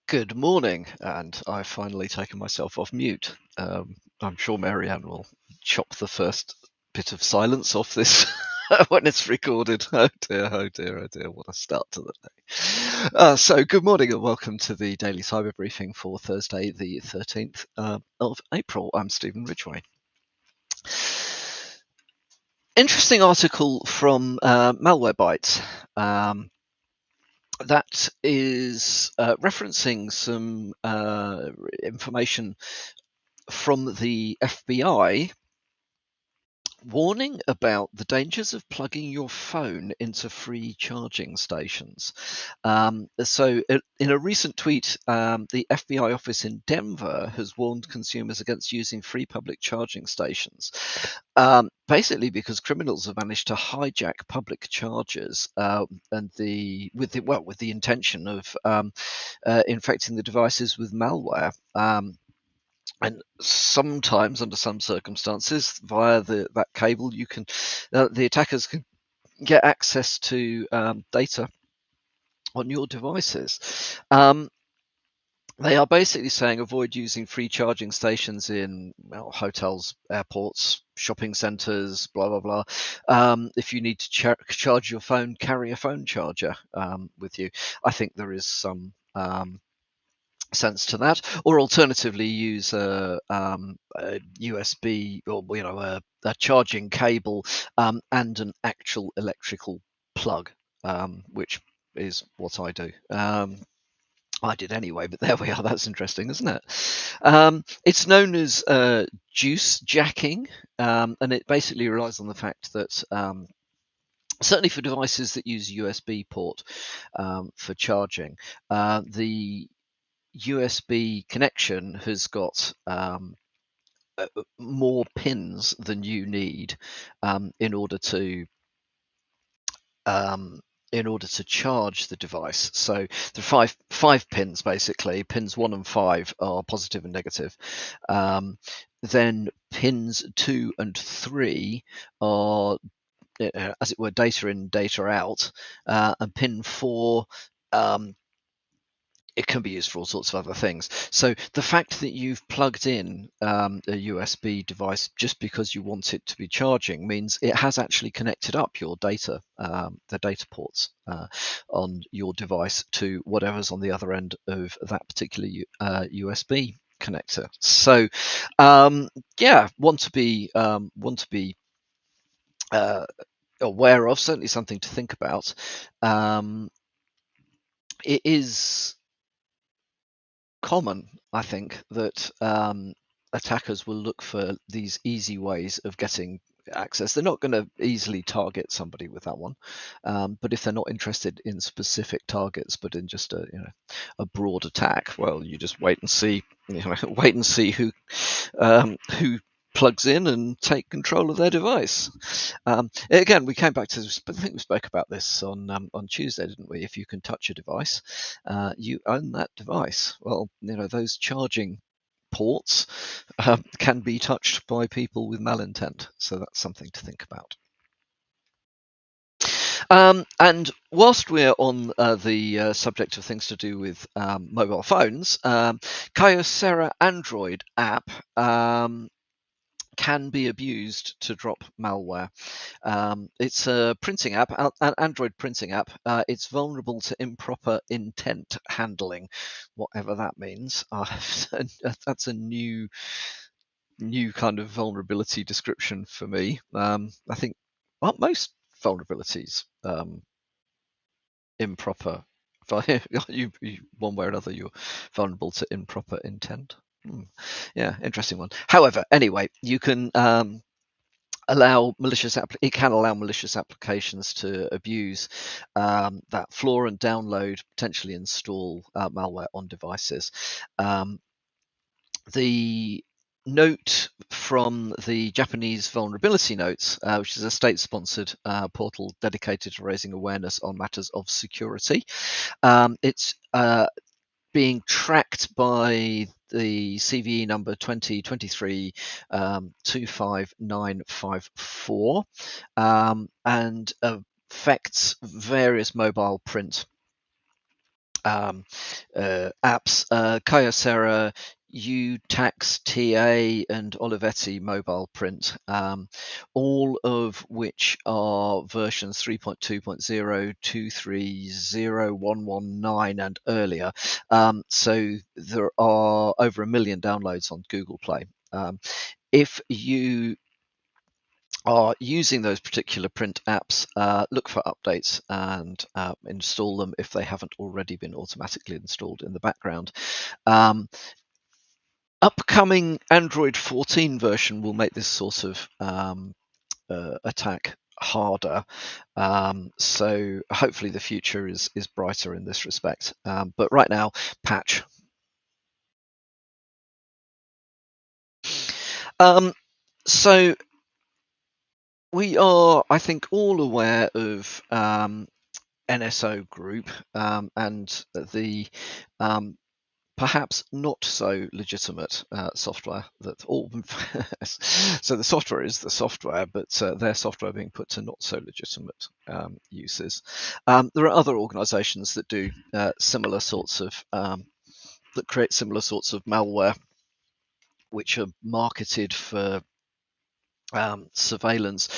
Good morning, and I've finally taken myself off mute. I'm sure Marianne will chop the first bit of silence off this when it's recorded. Oh dear, oh dear, oh dear, what a start to the day. So, good morning and welcome to the Daily Cyber Briefing for Thursday, the 13th of April. I'm Stephen Ridgway. Interesting article from Malwarebytes. That is referencing some information from the FBI warning about the dangers of plugging your phone into free charging stations. So, in a recent tweet, the FBI office in Denver has warned consumers against using free public charging stations, basically because criminals have managed to hijack public chargers and with the intention of infecting the devices with malware. And sometimes, under some circumstances, via that cable, the attackers can get access to data on your devices. They are basically saying avoid using free charging stations in hotels, airports, shopping centres, blah blah blah. If you need to charge your phone, carry a phone charger with you. I think there is some sense to that, or alternatively use a USB or a charging cable and an actual electrical plug, which is what I do. I did anyway, but there we are. That's interesting, isn't it? It's known as juice jacking, and it basically relies on the fact that certainly for devices that use USB port for charging, the USB connection has got more pins than you need in order to charge the device. So there are five pins basically. Pins 1 and 5 are positive and negative. Then pins 2 and 3 are, as it were, data in, data out, and pin 4. It can be used for all sorts of other things. So the fact that you've plugged in a USB device just because you want it to be charging means it has actually connected up your data, the data ports on your device to whatever's on the other end of that particular USB connector. So want to be aware of, certainly something to think about. It is common, I think, that attackers will look for these easy ways of getting access. They're not going to easily target somebody with that one, but if they're not interested in specific targets, but in just a broad attack, well, you just wait and see, wait and see who plugs in and take control of their device. Again, we came back to, I think we spoke about this on Tuesday, didn't we? If you can touch a device, you own that device. Well, those charging ports can be touched by people with malintent, so that's something to think about. And whilst we're on the subject of things to do with mobile phones, Kyocera Android app can be abused to drop malware. It's a printing app, an Android printing app. It's vulnerable to improper intent handling, whatever that means. That's a new kind of vulnerability description for me. I think aren't most vulnerabilities improper? You one way or another, you're vulnerable to improper intent. Yeah, interesting one. However, anyway, you can allow malicious applications to abuse that flaw and download, potentially install malware on devices. The note from the Japanese Vulnerability Notes, which is a state-sponsored portal dedicated to raising awareness on matters of security. It's being tracked by the CVE number 2023 25954 and affects various mobile print apps, Kyocera, UTax TA, and Olivetti Mobile Print, all of which are versions 3.2.0, 2.3.0, 1.1.9 and earlier. So there are over 1 million downloads on Google Play. If you are using those particular print apps, look for updates and install them if they haven't already been automatically installed in the background. Upcoming Android 14 version will make this sort of attack harder. So hopefully the future is brighter in this respect. But right now, patch. So we are, I think, all aware of NSO Group and the perhaps not so legitimate software that all. So the software is the software, but their software being put to not so legitimate uses. There are other organisations that do similar sorts of that create similar sorts of malware, which are marketed for surveillance.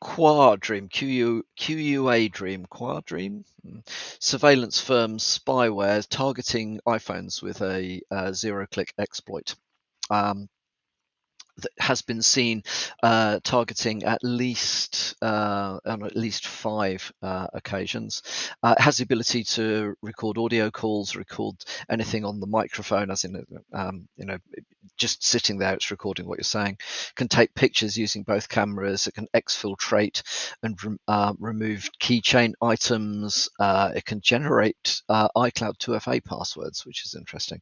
Quadream, QUA Dream, Quadream, surveillance firms spyware targeting iPhones with a zero-click exploit. That has been seen targeting at least on at least 5 occasions. It has the ability to record audio calls, record anything on the microphone, as in just sitting there, it's recording what you're saying. It can take pictures using both cameras. It can exfiltrate and remove keychain items. It can generate iCloud 2FA passwords, which is interesting.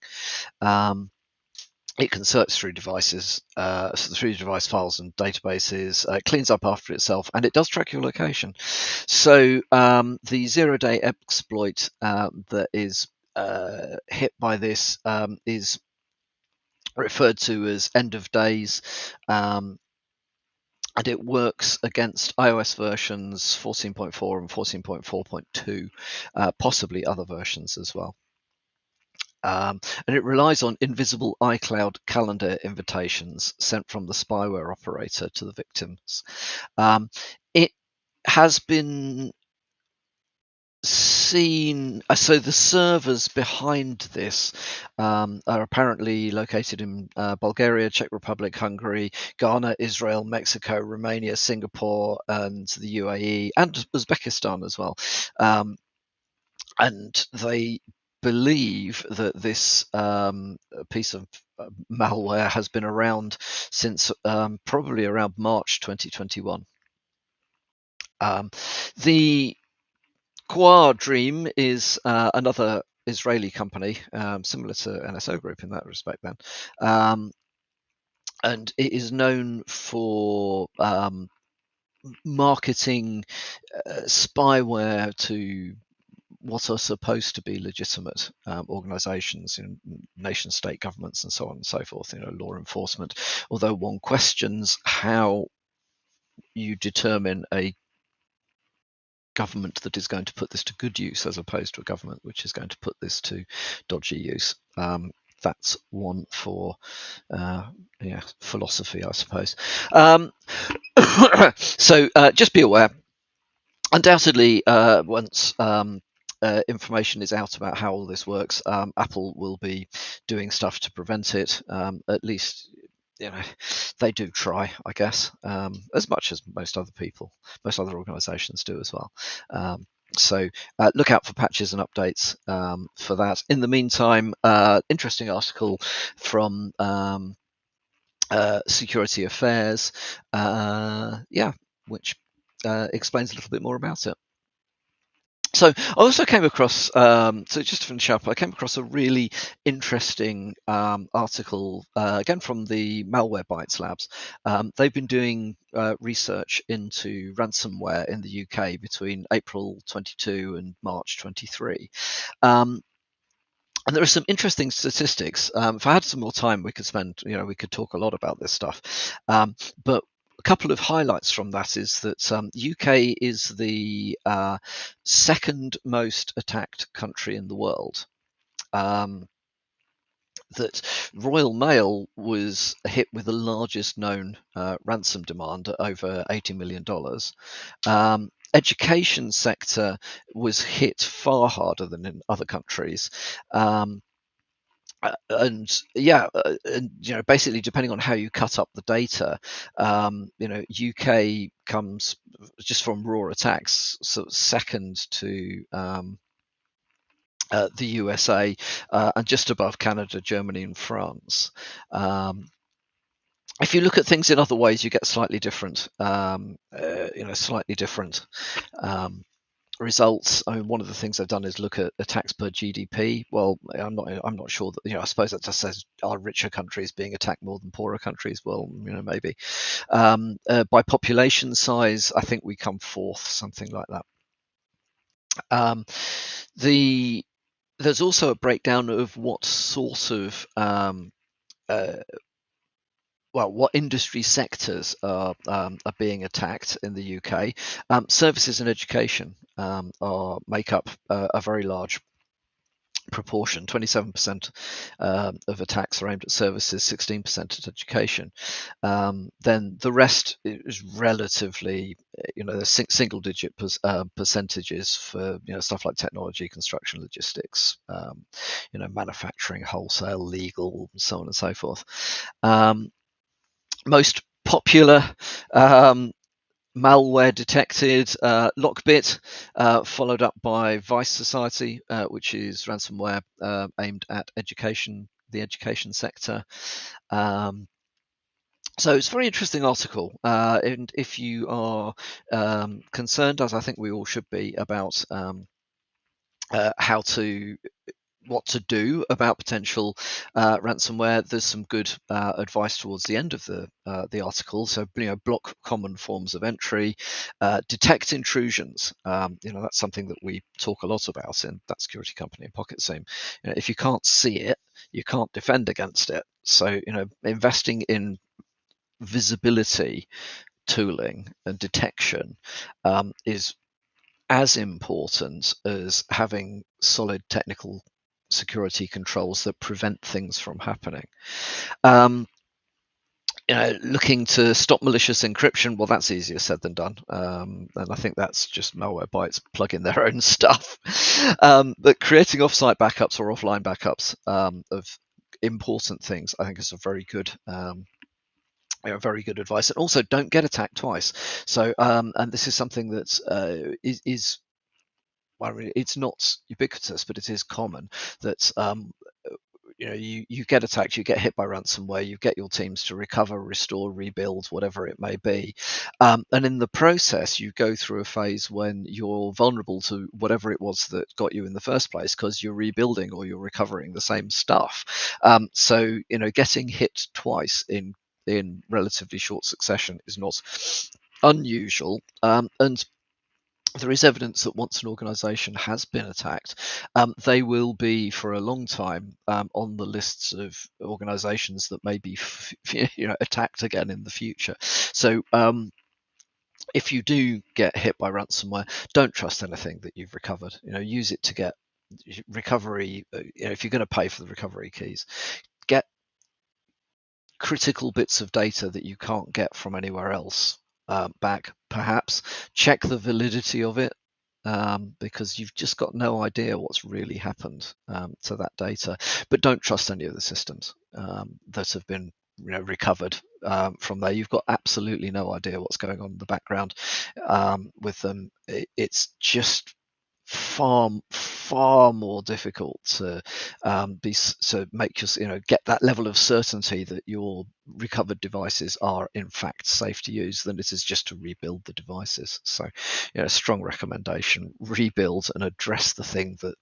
It can search through devices, through device files and databases, cleans up after itself, and it does track your location. So the zero-day exploit that is hit by this is referred to as end of days, and it works against iOS versions 14.4 and 14.4.2, possibly other versions as well. And it relies on invisible iCloud calendar invitations sent from the spyware operator to the victims. It has been seen, so the servers behind this are apparently located in Bulgaria, Czech Republic, Hungary, Ghana, Israel, Mexico, Romania, Singapore, and the UAE, and Uzbekistan as well. And they believe that this piece of malware has been around since probably around March 2021. The Quadream is another Israeli company, similar to NSO Group in that respect then. And it is known for marketing spyware to what are supposed to be legitimate organizations, nation state governments and so on and so forth, law enforcement, although one questions how you determine a government that is going to put this to good use as opposed to a government which is going to put this to dodgy use. That's one for philosophy, I suppose. So just be aware. Undoubtedly, once information is out about how all this works, Apple will be doing stuff to prevent it. At least, they do try, I guess, as much as most other organizations do as well. So look out for patches and updates for that. In the meantime, interesting article from Security Affairs, which explains a little bit more about it. So I also came across, so just to finish up, I came across a really interesting article, again from the Malwarebytes Labs. They've been doing research into ransomware in the UK between April 22 and March 23. And there are some interesting statistics. If I had some more time, we could talk a lot about this stuff. But couple of highlights from that is that UK is the second most attacked country in the world. That Royal Mail was hit with the largest known ransom demand at over $80 million. Education sector was hit far harder than in other countries. And basically depending on how you cut up the data, UK comes just from raw attacks sort of second to the USA, and just above Canada, Germany, and France. If you look at things in other ways, you get slightly different, results. I mean, one of the things I've done is look at attacks per GDP. Well, I'm not sure that, I suppose that just says, are richer countries being attacked more than poorer countries? Well, maybe. By population size, I think we come fourth, something like that. There's also a breakdown of what sort of what industry sectors are being attacked in the UK. Services and education make up a very large proportion. 27% of attacks are aimed at services, 16% at education. Then the rest is relatively, there's single-digit percentages for stuff like technology, construction, logistics, manufacturing, wholesale, legal, so on and so forth. Most popular malware detected, Lockbit, followed up by Vice Society, which is ransomware aimed at the education sector. So it's a very interesting article, and if you are concerned, as I think we all should be, about what to do about potential ransomware, there's some good advice towards the end of the article. So, block common forms of entry, detect intrusions. That's something that we talk a lot about in That Security Company and PocketSeam. If you can't see it, you can't defend against it. So, investing in visibility tooling and detection is as important as having solid technical security controls that prevent things from happening. Looking to stop malicious encryption, well, that's easier said than done. And I think that's just Malwarebytes plugging their own stuff. But creating offsite backups or offline backups of important things, I think, is a very good very good advice. And also, don't get attacked twice. So, and this is something that is well, it's not ubiquitous, but it is common that you get attacked, you get hit by ransomware, you get your teams to recover, restore, rebuild, whatever it may be, and in the process you go through a phase when you're vulnerable to whatever it was that got you in the first place, because you're rebuilding or you're recovering the same stuff. So getting hit twice in relatively short succession is not unusual, and there is evidence that once an organization has been attacked, they will be for a long time on the lists of organizations that may be attacked again in the future. So if you do get hit by ransomware, don't trust anything that you've recovered. Use it to get recovery. If you're going to pay for the recovery keys, get critical bits of data that you can't get from anywhere else back. Perhaps check the validity of it, because you've just got no idea what's really happened to that data. But don't trust any of the systems that have been recovered from there. You've got absolutely no idea what's going on in the background with them. It's just far more difficult to make get that level of certainty that your recovered devices are in fact safe to use than it is just to rebuild the devices. So strong recommendation: rebuild and address the thing that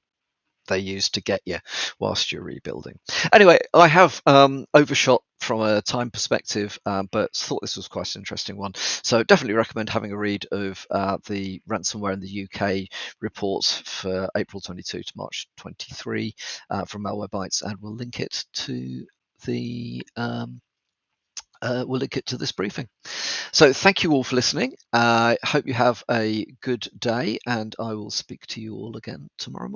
they use to get you whilst you're rebuilding. Anyway, I have overshot from a time perspective, but thought this was quite an interesting one. So definitely recommend having a read of the ransomware in the UK reports for April 22 to March 23 from Malwarebytes, and we'll link it to the we'll link it to this briefing. So thank you all for listening. I hope you have a good day, and I will speak to you all again tomorrow morning.